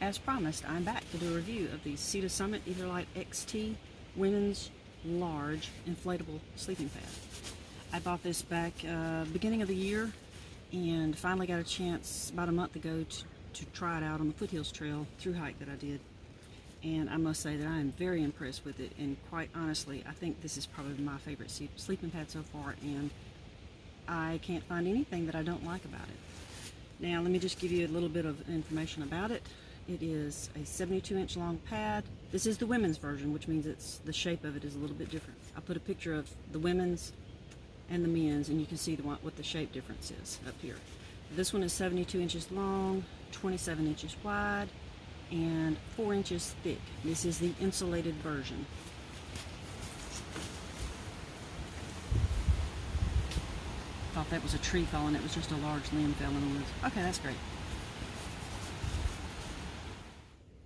As promised, I'm back to do a review of the Sea to Summit Etherlite XT Women's Large Inflatable Sleeping Pad. I bought this back beginning of the year and finally got a chance about a month ago to try it out on the Foothills Trail through hike that I did. And I must say that I am very impressed with it, and quite honestly, I think this is probably my favorite sleeping pad so far, and I can't find anything that I don't like about it. Now let me just give you a little bit of information about it. It is a 72-inch long pad. This is the women's version, which means the shape of it is a little bit different. I put a picture of the women's and the men's, and you can see what the shape difference is up here. This one is 72 inches long, 27 inches wide, and 4 inches thick. This is the insulated version. Thought that was a tree falling. It was just a large limb fell in the woods. Okay, that's great.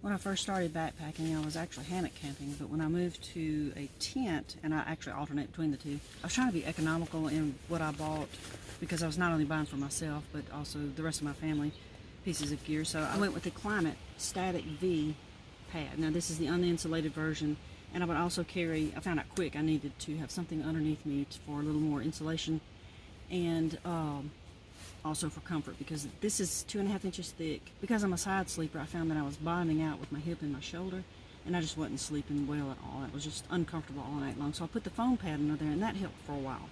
When I first started backpacking, I was actually hammock camping, but when I moved to a tent, and I actually alternate between the two, I was trying to be economical in what I bought because I was not only buying for myself, but also the rest of my family pieces of gear. So I went with the Klymit Static V pad. Now this is the uninsulated version, and I would also carry, I found out quick I needed to have something underneath me for a little more insulation, and also for comfort, because this is 2.5 inches thick. Because I'm a side sleeper, I found that I was bottoming out with my hip and my shoulder, and I just wasn't sleeping well at all. It was just uncomfortable all night long. So I put the foam pad under there, and that helped for a while.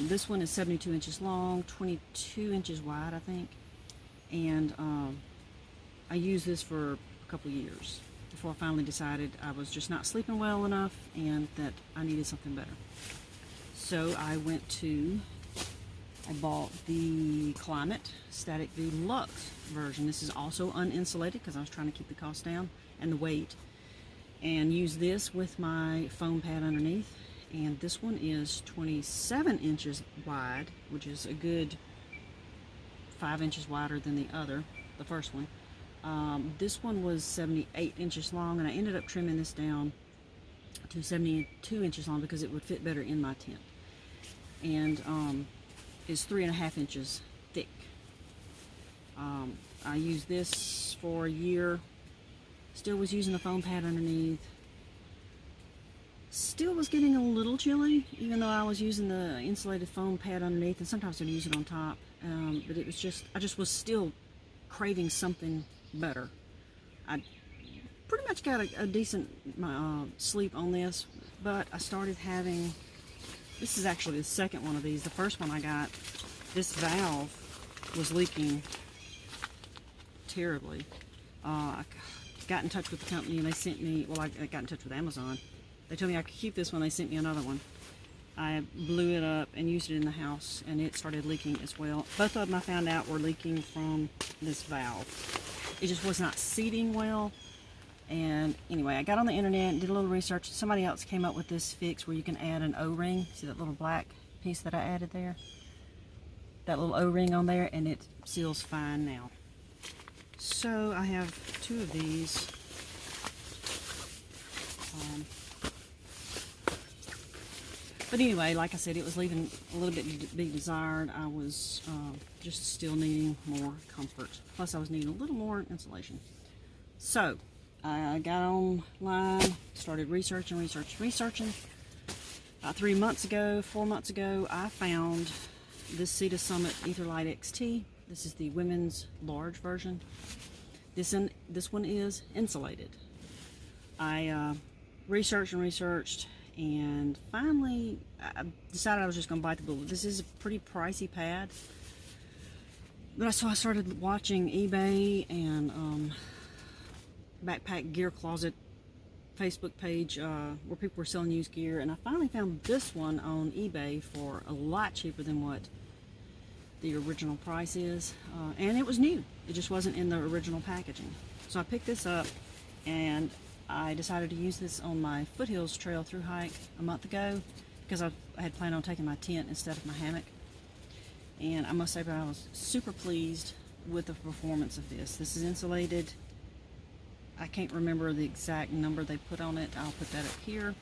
This one is 72 inches long, 22 inches wide, I think, and I used this for a couple years before I finally decided I was just not sleeping well enough and that I needed something better. So I bought the Klymit Static V Luxe version. This is also uninsulated because I was trying to keep the cost down and the weight, and use this with my foam pad underneath. And this one is 27 inches wide, which is a good 5 inches wider than the first one. This one was 78 inches long, and I ended up trimming this down to 72 inches long because it would fit better in my tent. And is 3.5 inches thick. I used this for a year. Still was using the foam pad underneath. Still was getting a little chilly, even though I was using the insulated foam pad underneath, and sometimes I'd use it on top. But it was just, I just was still craving something better. I pretty much got a decent sleep on this, but I started having, this is actually the second one of these. The first one I got, this valve was leaking terribly. I got in touch with the company, and they sent me, well, I got in touch with Amazon. They told me I could keep this one. They sent me another one. I blew it up and used it in the house, and it started leaking as well. Both of them I found out were leaking from this valve. It just was not seating well. And anyway, I got on the internet, did a little research. Somebody else came up with this fix where you can add an O-ring. See that little black piece that I added there? That little O-ring on there, and it seals fine now. So I have two of these. But anyway, like I said, it was leaving a little bit to be desired. I was just still needing more comfort. Plus I was needing a little more insulation. So I got online, started researching. About 4 months ago, I found this Sea to Summit Etherlite XT. This is the women's large version. This one is insulated. I researched, and finally I decided I was just going to bite the bullet. This is a pretty pricey pad, but so I started watching eBay and Backpack Gear Closet Facebook page where people were selling used gear, and I finally found this one on eBay for a lot cheaper than what the original price is, and it was new. It just wasn't in the original packaging. So I picked this up, and I decided to use this on my Foothills Trail through hike a month ago because I had planned on taking my tent instead of my hammock. And I must say that I was super pleased with the performance of this. This is insulated. I can't remember the exact number they put on it. I'll put that up here.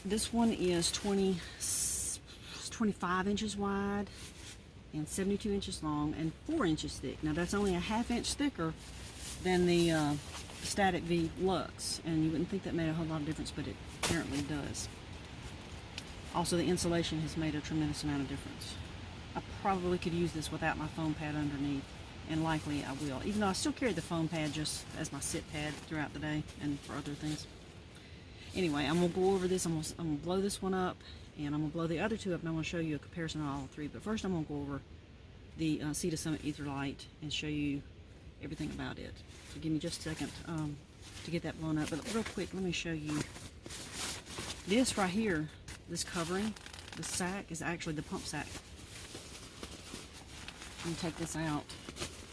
This one is 25 inches wide, and 72 inches long and 4 inches thick. Now that's only a ½ inch thicker than the Static V Luxe, and you wouldn't think that made a whole lot of difference, but it apparently does. Also, the insulation has made a tremendous amount of difference. I probably could use this without my foam pad underneath, and likely I will, even though I still carry the foam pad just as my sit pad throughout the day and for other things. Anyway, I'm going to go over this. I'm going to blow this one up, and I'm going to blow the other two up, and I'm going to show you a comparison of all three. But first I'm going to go over the Sea Summit Ether Light and show you everything about it. So give me just a second to get that blown up. But real quick, let me show you this right here. This covering, the sack, is actually the pump sack. Let me take this out,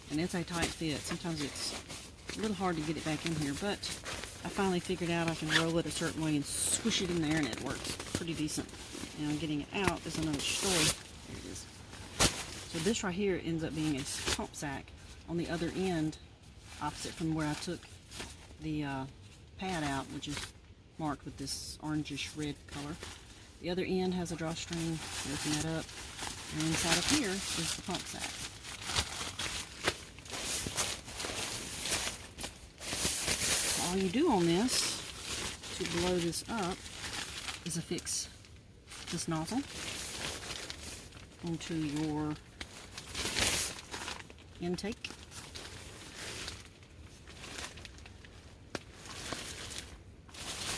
and it's a tight fit. Sometimes it's a little hard to get it back in here, but I finally figured out I can roll it a certain way and squish it in there, and it works pretty decent. Now getting it out is another story. There it is. So this right here ends up being a pump sack on the other end, opposite from where I took the pad out, which is marked with this orangish red color. The other end has a drawstring. Open that up, and inside of here is the pump sack. So all you do on this to blow this up is affix this nozzle onto your intake.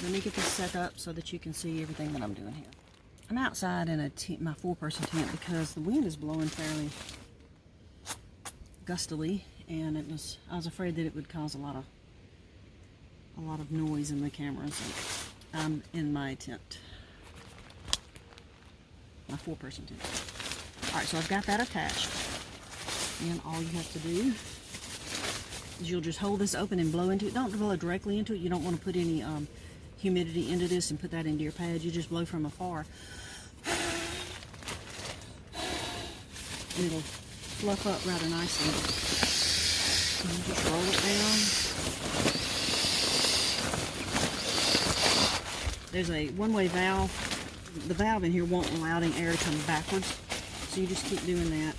Let me get this set up so that you can see everything that I'm doing here. I'm outside in my 4-person tent because the wind is blowing fairly gustily, and I was afraid that it would cause a lot of noise in the camera. So I'm in my tent, my 4-person tent. All right, so I've got that attached, and all you have to do is you'll just hold this open and blow into it. Don't blow directly into it. You don't want to put any humidity into this and put that into your pad. You just blow from afar, and it'll fluff up rather nicely. And you just roll it down. There's a one-way valve. The valve in here won't allow any air to come backwards, so you just keep doing that.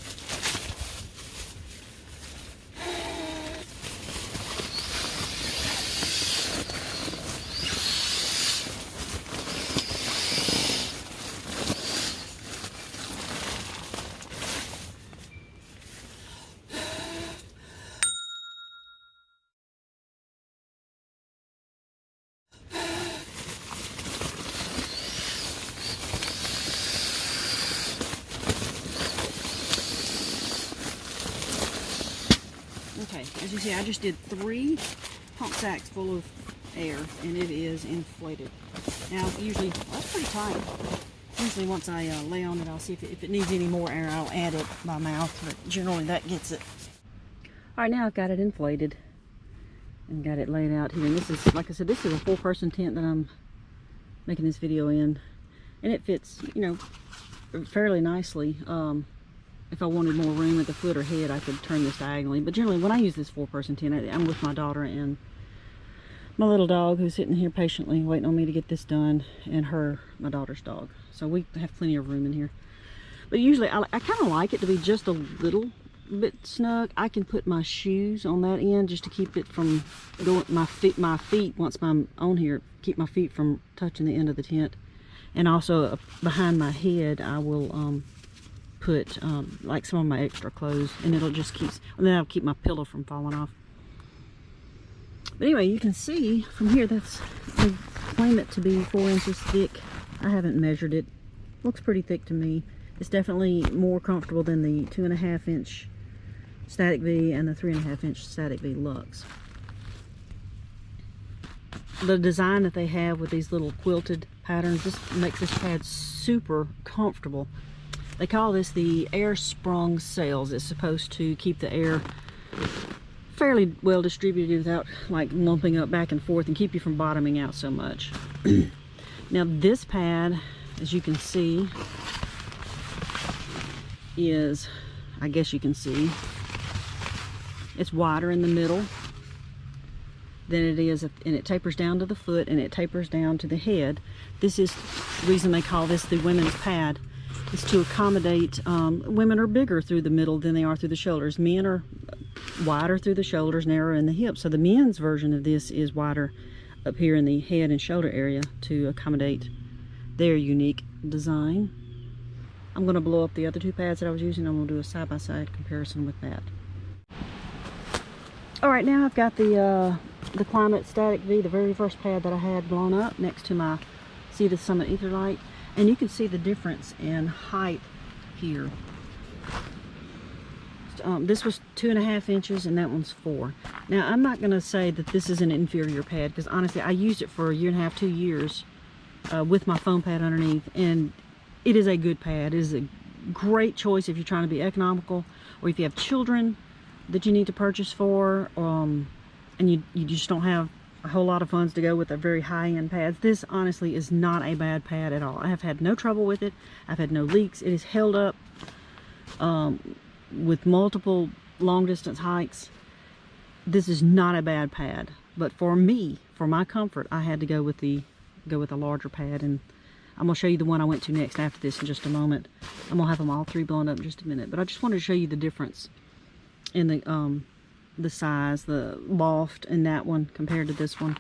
Okay, as you see, I just did 3 pump sacks full of air, and it is inflated. Now, usually, that's pretty tight. Usually, once I lay on it, I'll see if it needs any more air, I'll add it by mouth, but generally that gets it. All right, now I've got it inflated and got it laid out here. And this is, like I said, this is a 4-person tent that I'm making this video in, and it fits, you know, fairly nicely. If I wanted more room at the foot or head, I could turn this diagonally. But generally, when I use this 4-person tent, I'm with my daughter and my little dog, who's sitting here patiently waiting on me to get this done, and my daughter's dog. So we have plenty of room in here. But usually, I kind of like it to be just a little bit snug. I can put my shoes on that end just to keep it from going, my feet, once I'm on here, keep my feet from touching the end of the tent. And also behind my head, I will put like some of my extra clothes, and it'll just and then I'll keep my pillow from falling off. But anyway, you can see from here, I claim it to be 4 inches thick. I haven't measured it. Looks pretty thick to me. It's definitely more comfortable than the 2.5 inch Static V and the 3.5 inch Static V Luxe. The design that they have with these little quilted patterns just makes this pad super comfortable. They call this the air sprung sails. It's supposed to keep the air fairly well distributed without like lumping up back and forth and keep you from bottoming out so much. Now this pad, as you can see, is, I guess you can see, it's wider in the middle than it is, and it tapers down to the foot and it tapers down to the head. This is the reason they call this the women's pad. is to accommodate, women are bigger through the middle than they are through the shoulders. Men are wider through the shoulders, narrower in the hips. So the men's version of this is wider up here in the head and shoulder area to accommodate their unique design. I'm going to blow up the other two pads that I was using. I'm going to do a side-by-side comparison with that. Alright, now I've got the Klymit Static V, the very first pad that I had blown up next to my Sea to Summit Etherlight. And you can see the difference in height here. This was 2.5 inches and that one's 4. Now I'm not going to say that this is an inferior pad, because honestly I used it for 1.5 to 2 years with my foam pad underneath, and it is a good pad. It is a great choice if you're trying to be economical, or if you have children that you need to purchase for, and you just don't have a whole lot of funds to go with a very high-end pads. This honestly is not a bad pad at all. I have had no trouble with it. I've had no leaks. It is held up with multiple long-distance hikes. This is not a bad pad, but for me, for my comfort, I had to go with a larger pad, and I'm gonna show you the one I went to next after this in just a moment. I'm gonna have them all three blown up in just a minute, but I just wanted to show you the difference in the size, the loft in that one compared to this one.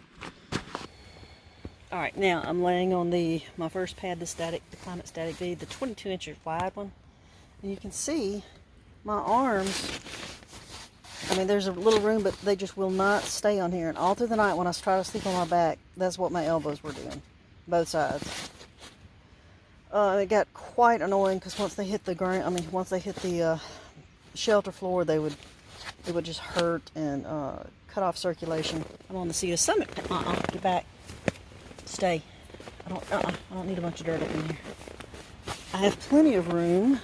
All right, now I'm laying on my first pad, the Klymit Static V, the 22 inch wide one, and you can see my arms. I mean, there's a little room, but they just will not stay on here. And all through the night when I try to sleep on my back, that's what my elbows were doing, both sides. It got quite annoying because once they hit the ground, I mean, once they hit the shelter floor, it would just hurt and cut off circulation. I'm on the Sea to Summit. Get back. Stay. I don't need a bunch of dirt up in here. I have plenty of room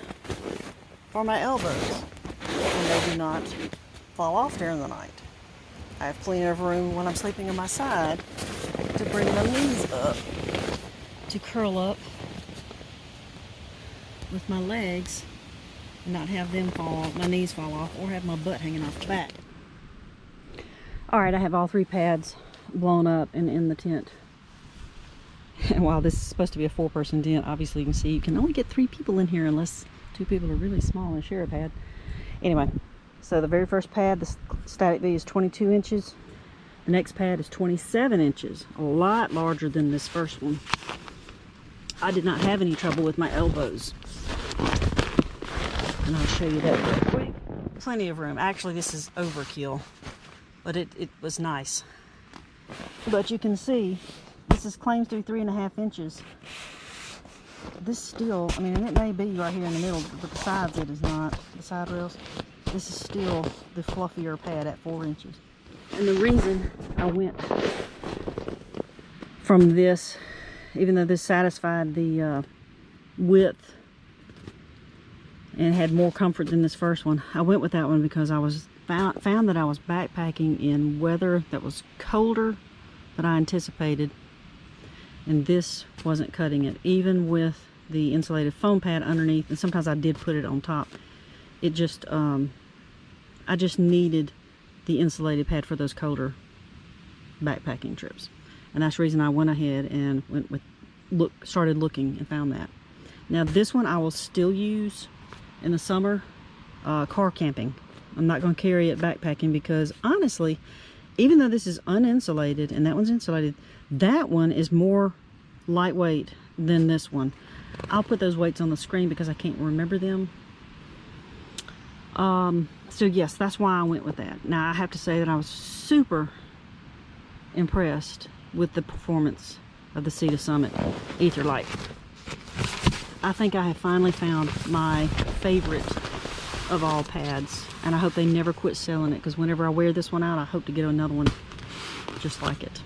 for my elbows, and they do not fall off during the night. I have plenty of room when I'm sleeping on my side to bring my knees up, to curl up with my legs and not have them fall off, my knees fall off, or have my butt hanging off the back. Alright, I have all three pads blown up and in the tent. And while this is supposed to be a 4-person tent, obviously you can see you can only get 3 people in here unless 2 people are really small and share a pad. Anyway, so the very first pad, the Static V, is 22 inches. The next pad is 27 inches, a lot larger than this first one. I did not have any trouble with my elbows. And I'll show you that real quick. Plenty of room. Actually, this is overkill, but it was nice. But you can see, this claims to be 3.5 inches. This still, I mean, and it may be right here in the middle, but the sides it is not. The side rails. This is still the fluffier pad at 4 inches. And the reason I went from this, even though this satisfied the width and had more comfort than this first one, I went with that one because I found that I was backpacking in weather that was colder than I anticipated, and this wasn't cutting it. Even with the insulated foam pad underneath, and sometimes I did put it on top, it just I just needed the insulated pad for those colder backpacking trips, and that's the reason I went ahead and started looking and found that. Now this one I will still use in the summer, car camping. I'm not going to carry it backpacking because honestly, even though this is uninsulated and that one's insulated, that one is more lightweight than this one. I'll put those weights on the screen because I can't remember them. So yes, that's why I went with that. Now I have to say that I was super impressed with the performance of the Sea to Summit Etherlight. I think I have finally found my favorite of all pads, and I hope they never quit selling it, because whenever I wear this one out, I hope to get another one just like it.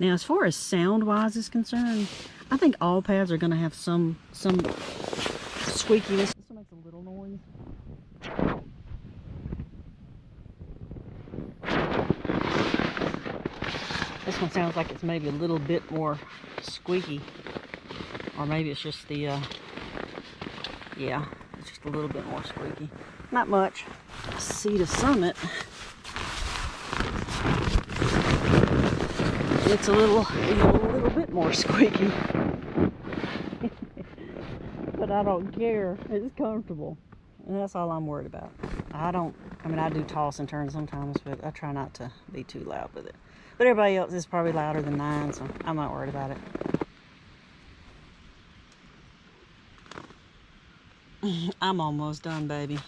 Now as far as sound wise is concerned, I think all pads are going to have some squeakiness. This one makes a little noise. This one sounds like it's maybe a little bit more squeaky, or maybe it's just the yeah, it's just a little bit more squeaky. Not much. Sea to Summit, it's a little bit more squeaky. but I don't care. It's comfortable. And that's all I'm worried about. I mean, I do toss and turn sometimes, but I try not to be too loud with it. But everybody else is probably louder than mine, so I'm not worried about it. I'm almost done, baby.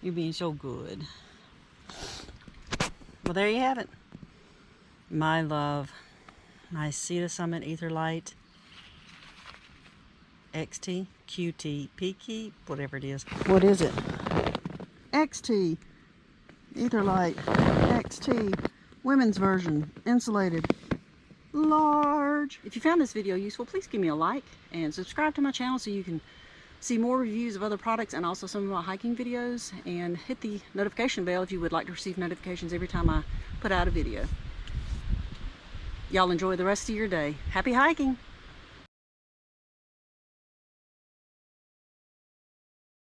You're being so good. Well, there you have it. My love. My Cedar Summit Ether Light XT, QT, PK, whatever it is. What is it? XT, Ether Light, XT, women's version, insulated, large. If you found this video useful, please give me a like and subscribe to my channel so you can see more reviews of other products and also some of my hiking videos, and hit the notification bell if you would like to receive notifications every time I put out a video. Y'all enjoy the rest of your day. Happy hiking!